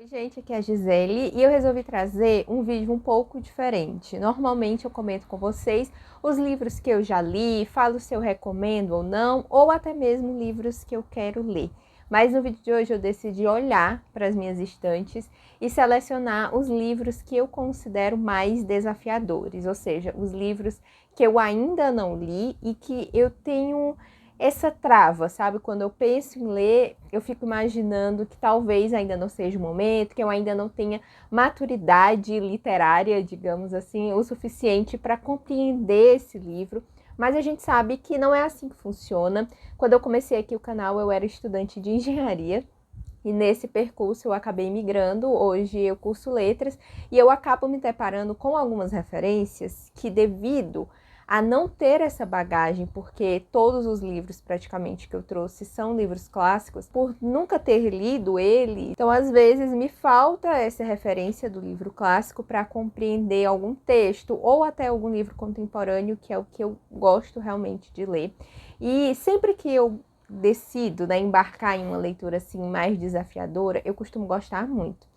Oi, gente, aqui é a Gisele e eu resolvi trazer um vídeo um pouco diferente. Normalmente eu comento com vocês os livros que eu já li, falo se eu recomendo ou não, ou até mesmo livros que eu quero ler. Mas no vídeo de hoje eu decidi olhar para as minhas estantes e selecionar os livros que eu considero mais desafiadores, ou seja, os livros que eu ainda não li e que eu tenho essa trava, sabe? Quando eu penso em ler, eu fico imaginando que talvez ainda não seja o momento, que eu ainda não tenha maturidade literária, digamos assim, o suficiente para compreender esse livro. Mas a gente sabe que não é assim que funciona. Quando eu comecei aqui o canal, eu era estudante de engenharia. E nesse percurso eu acabei migrando, hoje eu curso letras e eu acabo me deparando com algumas referências que, devido a não ter essa bagagem, porque todos os livros praticamente que eu trouxe são livros clássicos, por nunca ter lido ele, então às vezes me falta essa referência do livro clássico para compreender algum texto ou até algum livro contemporâneo, que é o que eu gosto realmente de ler. E sempre que eu decido, né, embarcar em uma leitura assim mais desafiadora, eu costumo gostar muito.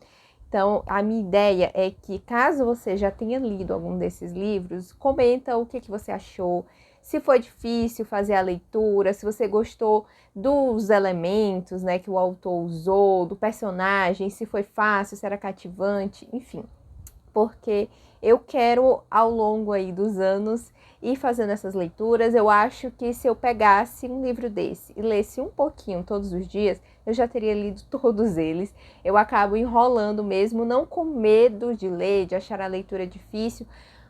Então, a minha ideia é que, caso você já tenha lido algum desses livros, comenta o que você achou, se foi difícil fazer a leitura, se você gostou dos elementos, né, que o autor usou, do personagem, se foi fácil, se era cativante, enfim. Porque eu quero, ao longo aí dos anos, ir fazendo essas leituras. Eu acho que se eu pegasse um livro desse e lesse um pouquinho todos os dias, eu já teria lido todos eles. Eu acabo enrolando mesmo, não com medo de ler, de achar a leitura difícil,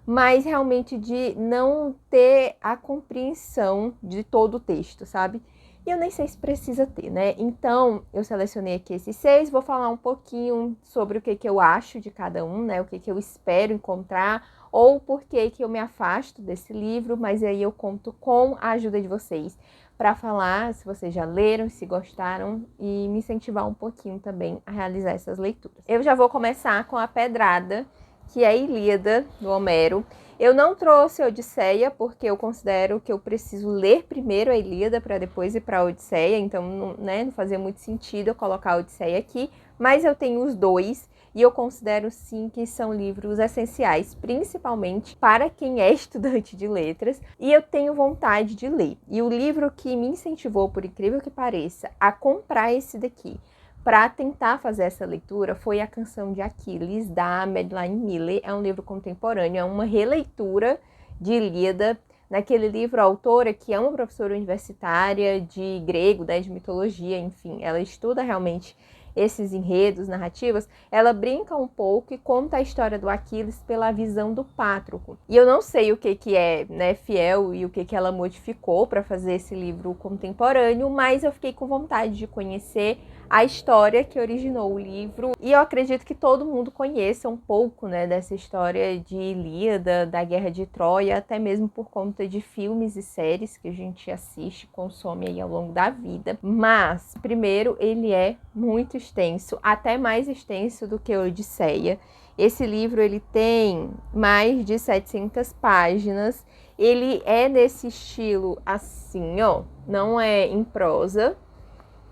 mas realmente de não ter a compreensão de todo o texto, sabe? E eu nem sei se precisa ter, né? Então, eu selecionei aqui esses 6, vou falar um pouquinho sobre o que eu acho de cada um, né? O que eu espero encontrar, ou por que eu me afasto desse livro, mas aí eu conto com a ajuda de vocês para falar se vocês já leram, se gostaram e me incentivar um pouquinho também a realizar essas leituras. Eu já vou começar com a pedrada, que é a Ilíada, do Homero. Eu não trouxe a Odisseia, porque eu considero que eu preciso ler primeiro a Ilíada para depois ir para a Odisseia, então não fazia muito sentido eu colocar a Odisseia aqui, mas eu tenho os dois e eu considero sim que são livros essenciais, principalmente para quem é estudante de letras, e eu tenho vontade de ler. E o livro que me incentivou, por incrível que pareça, a comprar esse daqui, para tentar fazer essa leitura, foi A Canção de Aquiles, da Madeline Miller. É um livro contemporâneo, é uma releitura de Ilíada. Naquele livro, a autora, que é uma professora universitária de grego, né, de mitologia, enfim, ela estuda realmente esses enredos, narrativas, ela brinca um pouco e conta a história do Aquiles pela visão do Pátroco. E eu não sei o que é, né, fiel e o que ela modificou para fazer esse livro contemporâneo, mas eu fiquei com vontade de conhecer a história que originou o livro, e eu acredito que todo mundo conheça um pouco, né, dessa história de Ilíada, da Guerra de Troia, até mesmo por conta de filmes e séries que a gente assiste, consome aí ao longo da vida. Mas, primeiro, ele é muito extenso, até mais extenso do que a Odisseia. Esse livro ele tem mais de 700 páginas, ele é nesse estilo assim, ó, não é em prosa.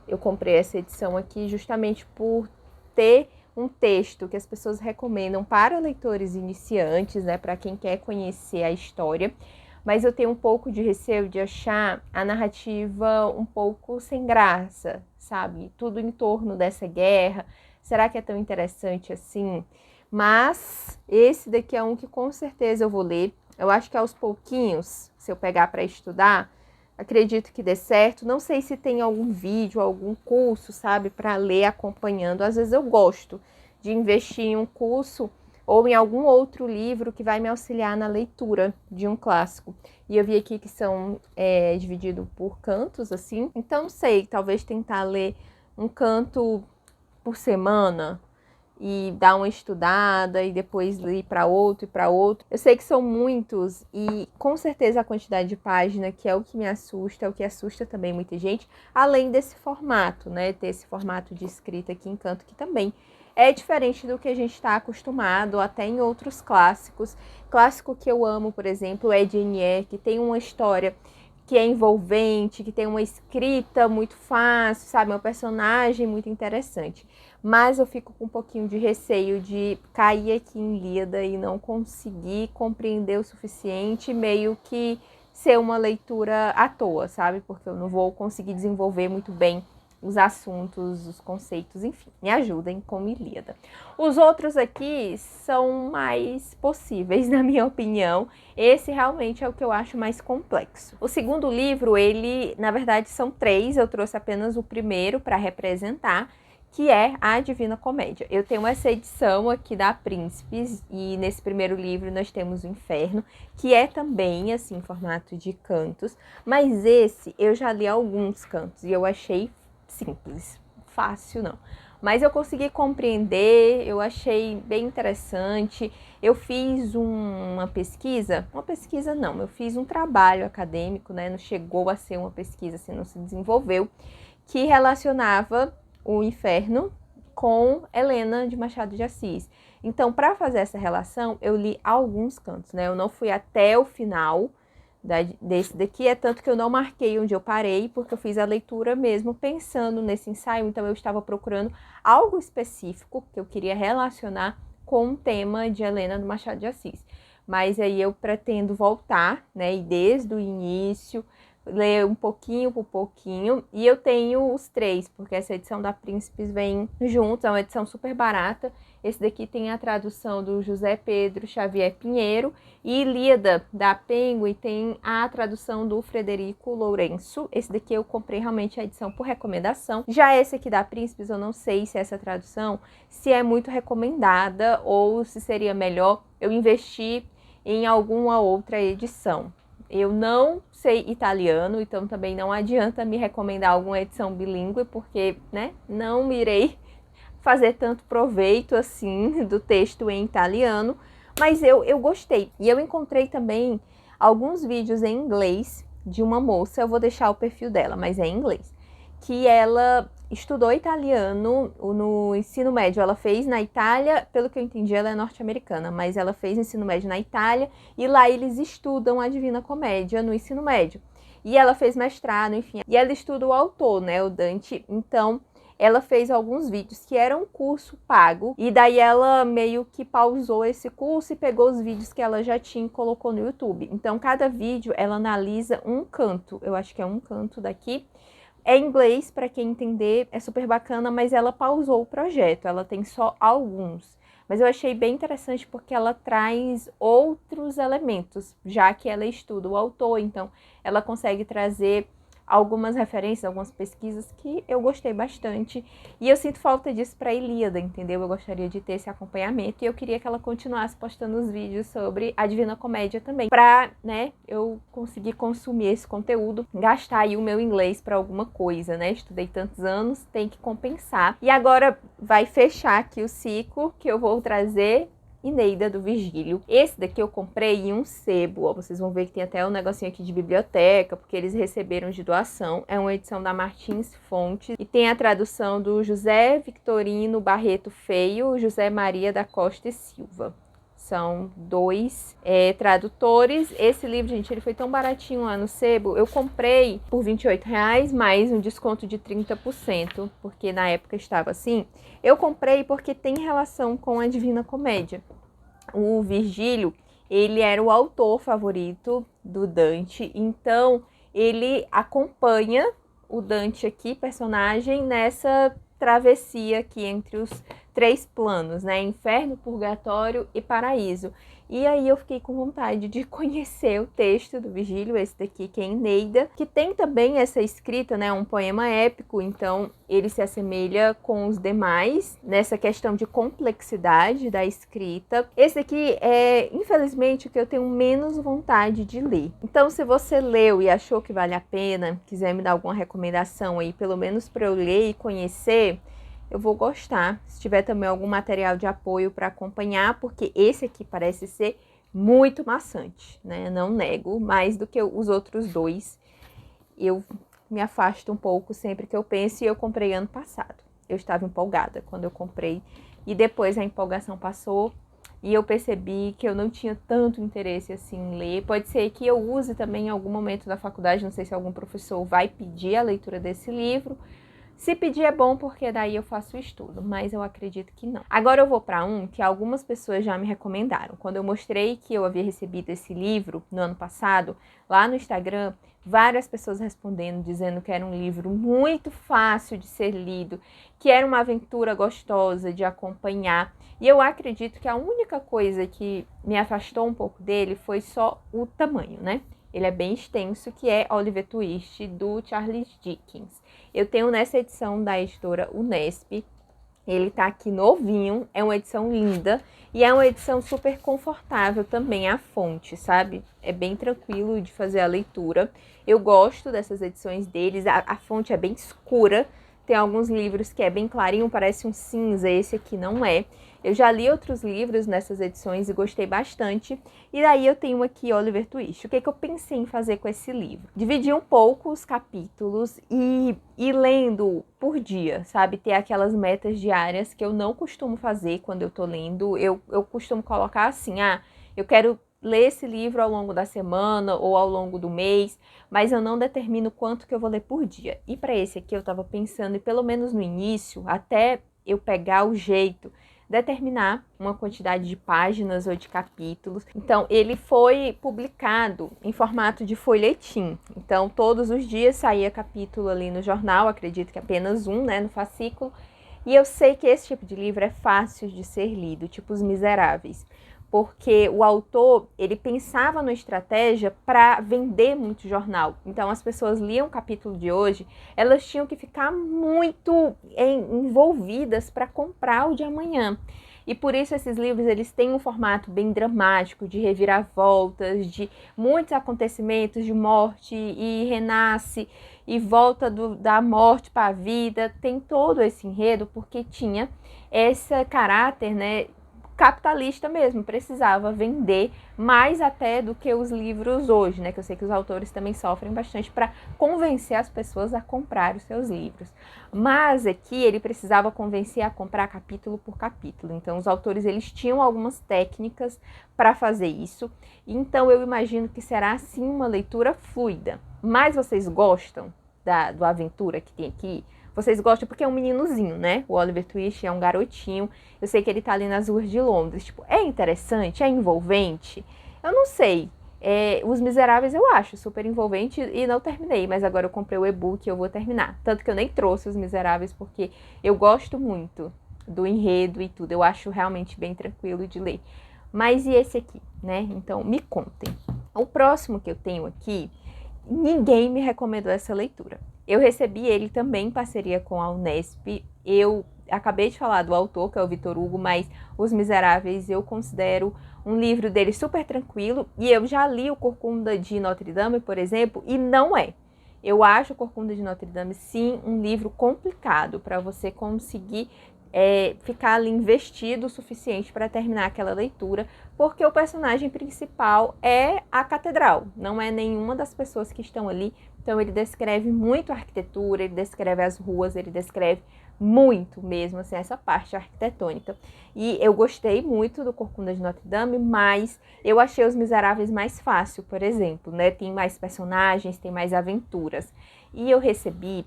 Eu comprei essa edição aqui justamente por ter um texto que as pessoas recomendam para leitores iniciantes, né, para quem quer conhecer a história, mas eu tenho um pouco de receio de achar a narrativa um pouco sem graça, sabe? Tudo em torno dessa guerra. Será que é tão interessante assim? Mas esse daqui é um que com certeza eu vou ler. Eu acho que aos pouquinhos, se eu pegar para estudar, acredito que dê certo. Não sei se tem algum vídeo, algum curso, sabe, para ler acompanhando. Às vezes eu gosto de investir em um curso ou em algum outro livro que vai me auxiliar na leitura de um clássico. E eu vi aqui que são divididos por cantos, assim. Então, não sei, talvez tentar ler um canto por semana e dar uma estudada e depois ir para outro e para outro. Eu sei que são muitos e com certeza a quantidade de página, que é o que me assusta, é o que assusta também muita gente, além desse formato, né? Ter esse formato de escrita aqui em canto, que também é diferente do que a gente está acostumado até em outros clássicos. Clássico que eu amo, por exemplo, é Jane Eyre, que tem uma história que é envolvente, que tem uma escrita muito fácil, sabe? Uma personagem muito interessante. Mas eu fico com um pouquinho de receio de cair aqui em Ilíada e não conseguir compreender o suficiente, meio que ser uma leitura à toa, sabe? Porque eu não vou conseguir desenvolver muito bem os assuntos, os conceitos, enfim, me ajudem com Ilíada. Os outros aqui são mais possíveis, na minha opinião. Esse realmente é o que eu acho mais complexo. O segundo livro, ele, na verdade, são 3, eu trouxe apenas o primeiro para representar, que é a Divina Comédia. Eu tenho essa edição aqui da Príncipes, e nesse primeiro livro nós temos o Inferno, que é também, assim, em formato de cantos, mas esse eu já li alguns cantos e eu achei simples, fácil não. Mas eu consegui compreender, eu achei bem interessante. Eu fiz uma pesquisa não, eu fiz um trabalho acadêmico, né? Não chegou a ser uma pesquisa, assim, não se desenvolveu, que relacionava o Inferno com Helena de Machado de Assis. Então, para fazer essa relação, eu li alguns cantos, né? Eu não fui até o final desse daqui, é tanto que eu não marquei onde eu parei, porque eu fiz a leitura mesmo pensando nesse ensaio, então eu estava procurando algo específico que eu queria relacionar com o tema de Helena do Machado de Assis. Mas aí eu pretendo voltar, né, e desde o início, ler um pouquinho por pouquinho, e eu tenho os 3, porque essa edição da Príncipes vem juntos, é uma edição super barata. Esse daqui tem a tradução do José Pedro Xavier Pinheiro, e Ilíada, da Penguin, tem a tradução do Frederico Lourenço. Esse daqui eu comprei realmente a edição por recomendação. Já esse aqui da Príncipes, eu não sei se essa tradução se é muito recomendada ou se seria melhor eu investir em alguma outra edição. Eu não sei italiano, então também não adianta me recomendar alguma edição bilíngue, porque, né, não irei fazer tanto proveito assim do texto em italiano, mas eu gostei. E eu encontrei também alguns vídeos em inglês de uma moça, eu vou deixar o perfil dela, mas é em inglês, que ela estudou italiano no ensino médio. Ela fez na Itália, pelo que eu entendi, ela é norte-americana, mas ela fez ensino médio na Itália, e lá eles estudam a Divina Comédia no ensino médio. E ela fez mestrado, enfim, e ela estuda o autor, né, o Dante. Então ela fez alguns vídeos que eram um curso pago, e daí ela meio que pausou esse curso e pegou os vídeos que ela já tinha e colocou no YouTube. Então, cada vídeo ela analisa um canto, eu acho que é um canto daqui. É inglês, para quem entender, é super bacana, mas ela pausou o projeto, ela tem só alguns. Mas eu achei bem interessante porque ela traz outros elementos, já que ela estuda o autor, então ela consegue trazer algumas referências, algumas pesquisas que eu gostei bastante. E eu sinto falta disso para Ilíada, entendeu? Eu gostaria de ter esse acompanhamento e eu queria que ela continuasse postando os vídeos sobre a Divina Comédia também, para, né, eu conseguir consumir esse conteúdo, gastar aí o meu inglês para alguma coisa, né? Estudei tantos anos, tem que compensar. E agora vai fechar aqui o ciclo que eu vou trazer Eneida do Virgílio. Esse daqui eu comprei em um sebo, ó, vocês vão ver que tem até um negocinho aqui de biblioteca, porque eles receberam de doação. É uma edição da Martins Fontes e tem a tradução do José Victorino Barreto Feio, José Maria da Costa e Silva. São 2 tradutores. Esse livro, gente, ele foi tão baratinho lá no sebo. Eu comprei por R$28, mais um desconto de 30%, porque na época estava assim. Eu comprei porque tem relação com a Divina Comédia. O Virgílio, ele era o autor favorito do Dante, então ele acompanha o Dante aqui, personagem, nessa travessia aqui entre os 3 planos, né? Inferno, purgatório e paraíso. E aí eu fiquei com vontade de conhecer o texto do Virgílio, esse daqui que é Eneida, que tem também essa escrita, né, um poema épico, então ele se assemelha com os demais nessa questão de complexidade da escrita. Esse aqui é, infelizmente, o que eu tenho menos vontade de ler. Então, se você leu e achou que vale a pena, quiser me dar alguma recomendação aí, pelo menos para eu ler e conhecer, eu vou gostar, se tiver também algum material de apoio para acompanhar, porque esse aqui parece ser muito maçante, né? Não nego, mais do que os outros 2. Eu me afasto um pouco sempre que eu penso, e eu comprei ano passado. Eu estava empolgada quando eu comprei, e depois a empolgação passou, e eu percebi que eu não tinha tanto interesse assim em ler. Pode ser que eu use também em algum momento da faculdade, não sei se algum professor vai pedir a leitura desse livro. Se pedir é bom, porque daí eu faço o estudo, mas eu acredito que não. Agora eu vou para um que algumas pessoas já me recomendaram. Quando eu mostrei que eu havia recebido esse livro no ano passado, lá no Instagram, várias pessoas respondendo, dizendo que era um livro muito fácil de ser lido, que era uma aventura gostosa de acompanhar. E eu acredito que a única coisa que me afastou um pouco dele foi só o tamanho, né? Ele é bem extenso, que é Oliver Twist, do Charles Dickens. Eu tenho nessa edição da editora Unesp. Ele tá aqui novinho, é uma edição linda e é uma edição super confortável também, a fonte, sabe? É bem tranquilo de fazer a leitura. Eu gosto dessas edições deles, a fonte é bem escura. Tem alguns livros que é bem clarinho, parece um cinza, esse aqui não é. Eu já li outros livros nessas edições e gostei bastante. E daí eu tenho aqui Oliver Twist. O que eu pensei em fazer com esse livro? Dividir um pouco os capítulos e ir lendo por dia, sabe? Ter aquelas metas diárias que eu não costumo fazer quando eu tô lendo. Eu costumo colocar assim, eu quero ler esse livro ao longo da semana ou ao longo do mês, mas eu não determino quanto que eu vou ler por dia. E para esse aqui eu estava pensando, e pelo menos no início, até eu pegar o jeito, determinar uma quantidade de páginas ou de capítulos. Então, ele foi publicado em formato de folhetim. Então, todos os dias saía capítulo ali no jornal, acredito que apenas um, né, no fascículo. E eu sei que esse tipo de livro é fácil de ser lido, tipo Os Miseráveis, porque o autor, ele pensava numa estratégia para vender muito jornal. Então, as pessoas liam o capítulo de hoje, elas tinham que ficar muito envolvidas para comprar o de amanhã. E por isso esses livros, eles têm um formato bem dramático, de reviravoltas, de muitos acontecimentos, de morte e renasce, e volta da morte para a vida. Tem todo esse enredo, porque tinha esse caráter, né, capitalista mesmo, precisava vender mais até do que os livros hoje, né? Que eu sei que os autores também sofrem bastante para convencer as pessoas a comprar os seus livros. Mas aqui ele precisava convencer a comprar capítulo por capítulo. Então os autores, eles tinham algumas técnicas para fazer isso. Então eu imagino que será assim uma leitura fluida. Mas vocês gostam do aventura que tem aqui? Vocês gostam porque é um meninozinho, né? O Oliver Twist é um garotinho. Eu sei que ele tá ali nas ruas de Londres. Tipo, é interessante? É envolvente? Eu não sei. Os Miseráveis eu acho super envolvente e não terminei. Mas agora eu comprei o e-book e eu vou terminar. Tanto que eu nem trouxe Os Miseráveis porque eu gosto muito do enredo e tudo. Eu acho realmente bem tranquilo de ler. Mas e esse aqui, né? Então, me contem. O próximo que eu tenho aqui, ninguém me recomendou essa leitura. Eu recebi ele também em parceria com a Unesp. Eu acabei de falar do autor, que é o Victor Hugo, mas Os Miseráveis eu considero um livro dele super tranquilo. E eu já li o Corcunda de Notre Dame, por exemplo, e não é. Eu acho o Corcunda de Notre Dame, sim, um livro complicado para você conseguir ficar ali investido o suficiente para terminar aquela leitura, porque o personagem principal é a catedral, não é nenhuma das pessoas que estão ali. Então ele descreve muito a arquitetura, ele descreve as ruas, ele descreve muito mesmo assim, essa parte arquitetônica. E eu gostei muito do Corcunda de Notre Dame, mas eu achei Os Miseráveis mais fácil, por exemplo, né? Tem mais personagens, tem mais aventuras. E eu recebi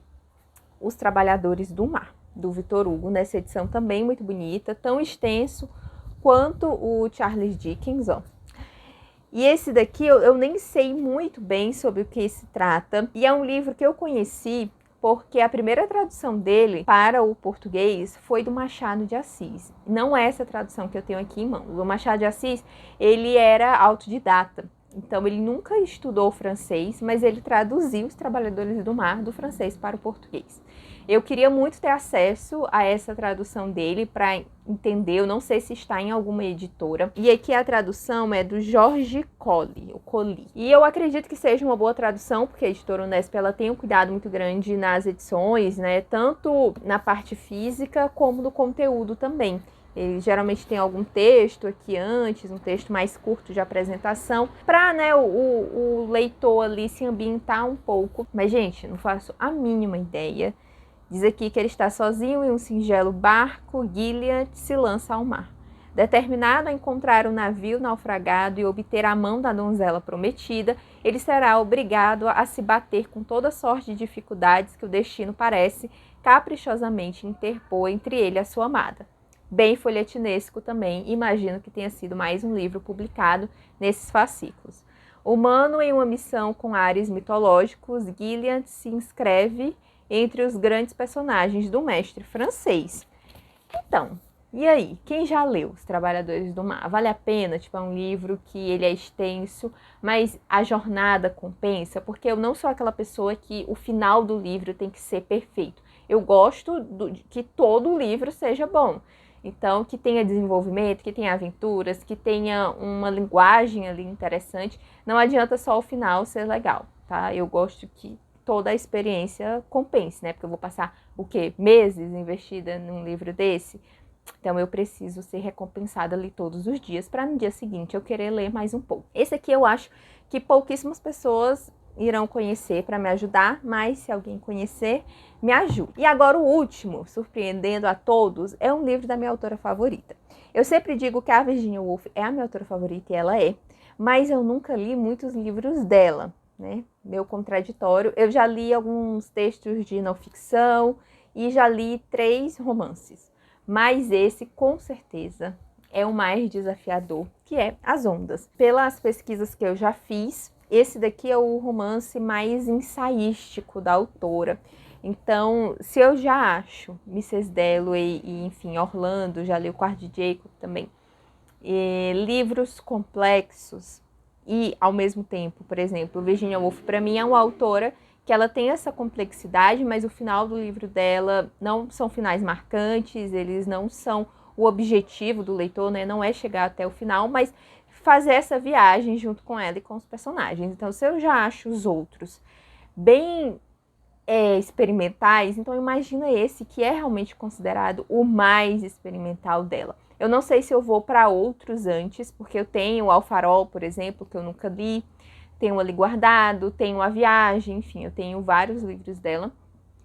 Os Trabalhadores do Mar, do Victor Hugo, nessa edição também muito bonita, tão extenso quanto o Charles Dickens, ó. E esse daqui eu nem sei muito bem sobre o que se trata. E é um livro que eu conheci porque a primeira tradução dele para o português foi do Machado de Assis. Não é essa tradução que eu tenho aqui em mão. O Machado de Assis, ele era autodidata. Então, ele nunca estudou francês, mas ele traduziu Os Trabalhadores do Mar do francês para o português. Eu queria muito ter acesso a essa tradução dele para entender, eu não sei se está em alguma editora. E aqui a tradução é do Jorge Colli, o Colli. E eu acredito que seja uma boa tradução, porque a editora Unesp, ela tem um cuidado muito grande nas edições, né? Tanto na parte física como no conteúdo também. Ele geralmente tem algum texto aqui antes, um texto mais curto de apresentação, para, né, o leitor ali se ambientar um pouco. Mas, gente, não faço a mínima ideia. Diz aqui que ele está sozinho em um singelo barco, Gilead se lança ao mar. Determinado a encontrar o navio naufragado e obter a mão da donzela prometida, ele será obrigado a se bater com toda sorte de dificuldades que o destino parece caprichosamente interpor entre ele e a sua amada. Bem folhetinesco também, imagino que tenha sido mais um livro publicado nesses fascículos. Humano em uma missão com ares mitológicos, Gillian se inscreve entre os grandes personagens do mestre francês. Então, e aí? Quem já leu Os Trabalhadores do Mar? Vale a pena? Tipo, é um livro que ele é extenso, mas a jornada compensa, porque eu não sou aquela pessoa que o final do livro tem que ser perfeito. Eu gosto de que todo livro seja bom. Então, que tenha desenvolvimento, que tenha aventuras, que tenha uma linguagem ali interessante. Não adianta só o final ser legal, tá? Eu gosto que toda a experiência compense, né? Porque eu vou passar, o quê? Meses investida num livro desse? Então, eu preciso ser recompensada ali todos os dias para no dia seguinte eu querer ler mais um pouco. Esse aqui eu acho que pouquíssimas pessoas irão conhecer para me ajudar, mas se alguém conhecer, me ajude. E agora o último, surpreendendo a todos, é um livro da minha autora favorita. Eu sempre digo que a Virginia Woolf é a minha autora favorita e ela é, mas eu nunca li muitos livros dela, né? Meu contraditório. Eu já li alguns textos de não ficção e já li 3 romances. Mas esse, com certeza, é o mais desafiador, que é As Ondas. Pelas pesquisas que eu já fiz, esse daqui é o romance mais ensaístico da autora. Então, se eu já acho Mrs. Dalloway e, enfim, Orlando, já li o Quarto de Jacob também, livros complexos e, ao mesmo tempo, por exemplo, Virginia Woolf, para mim, é uma autora que ela tem essa complexidade, mas o final do livro dela não são finais marcantes, eles não são o objetivo do leitor, né? Não é chegar até o final, mas fazer essa viagem junto com ela e com os personagens. Então, se eu já acho os outros bem experimentais, então imagina esse que é realmente considerado o mais experimental dela. Eu não sei se eu vou para outros antes, porque eu tenho o Alfarol, por exemplo, que eu nunca li, tenho ali guardado, tenho A Viagem, enfim, eu tenho vários livros dela,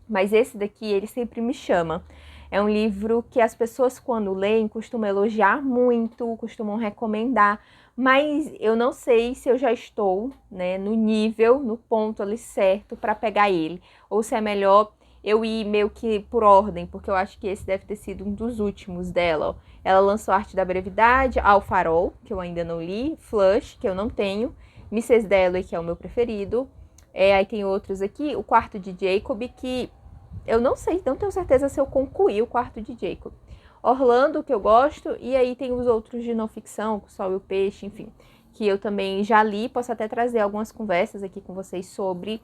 mas esse daqui, ele sempre me chama. É um livro que as pessoas, quando leem, costumam elogiar muito, costumam recomendar, mas eu não sei se eu já estou, né, no nível, no ponto ali certo para pegar ele, ou se é melhor eu ir meio que por ordem, porque eu acho que esse deve ter sido um dos últimos dela. Ó. Ela lançou Arte da Brevidade, Ao Farol, que eu ainda não li, Flush, que eu não tenho, Mrs. Dalloway, que é o meu preferido. Aí tem outros aqui, o Quarto de Jacob, que eu não sei, não tenho certeza se eu concluí o Quarto de Jacob. Orlando, que eu gosto, e aí tem os outros de não ficção, O Sol e o Peixe, enfim, que eu também já li, posso até trazer algumas conversas aqui com vocês sobre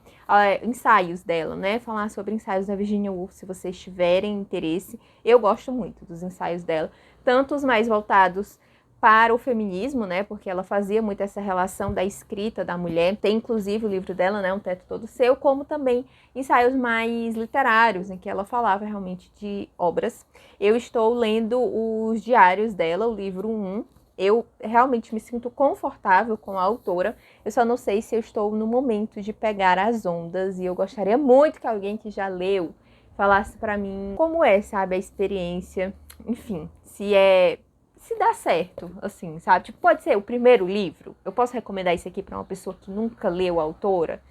ensaios dela, né? Falar sobre ensaios da Virginia Woolf, se vocês tiverem interesse. Eu gosto muito dos ensaios dela, tanto os mais voltados para o feminismo, né, porque ela fazia muito essa relação da escrita da mulher, tem inclusive o livro dela, né, Um Teto Todo Seu, como também ensaios mais literários, em que ela falava realmente de obras. Eu estou lendo os diários dela, o livro 1, eu realmente me sinto confortável com a autora, eu só não sei se eu estou no momento de pegar As Ondas, e eu gostaria muito que alguém que já leu falasse para mim como é, sabe, a experiência, enfim, se dá certo, assim, sabe? Tipo, pode ser o primeiro livro. Eu posso recomendar isso aqui para uma pessoa que nunca leu a autora?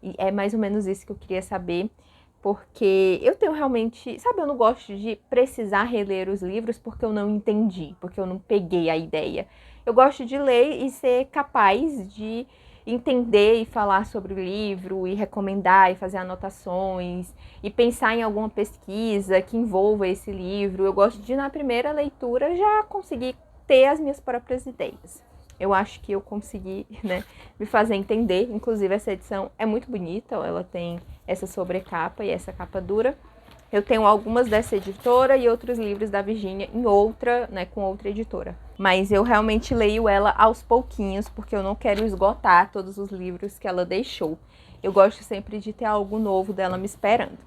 E é mais ou menos isso que eu queria saber, porque eu tenho realmente... Sabe, eu não gosto de precisar reler os livros porque eu não entendi, porque eu não peguei a ideia. Eu gosto de ler e ser capaz de entender e falar sobre o livro, e recomendar, e fazer anotações, e pensar em alguma pesquisa que envolva esse livro. Eu gosto de, na primeira leitura, já conseguir ter as minhas próprias ideias. Eu acho que eu consegui, né, me fazer entender. Inclusive, essa edição é muito bonita, ela tem essa sobrecapa e essa capa dura. Eu tenho algumas dessa editora e outros livros da Virginia em outra, né, com outra editora. Mas eu realmente leio ela aos pouquinhos, porque eu não quero esgotar todos os livros que ela deixou. Eu gosto sempre de ter algo novo dela me esperando.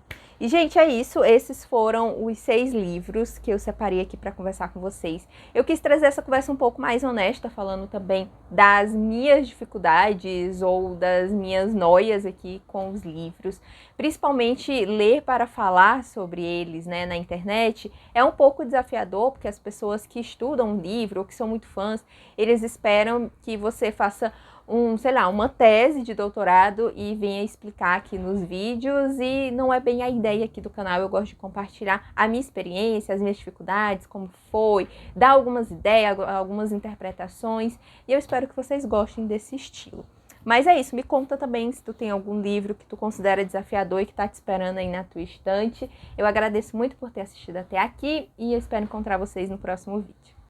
E, gente, é isso. Esses foram os 6 livros que eu separei aqui para conversar com vocês. Eu quis trazer essa conversa um pouco mais honesta, falando também das minhas dificuldades ou das minhas noias aqui com os livros. Principalmente ler para falar sobre eles, né, na internet é um pouco desafiador, porque as pessoas que estudam um livro ou que são muito fãs, eles esperam que você faça uma tese de doutorado e venha explicar aqui nos vídeos, e não é bem a ideia aqui do canal. Eu gosto de compartilhar a minha experiência, as minhas dificuldades, como foi, dar algumas ideias, algumas interpretações, e eu espero que vocês gostem desse estilo. Mas é isso, me conta também se tu tem algum livro que tu considera desafiador e que tá te esperando aí na tua estante. Eu agradeço muito por ter assistido até aqui e eu espero encontrar vocês no próximo vídeo.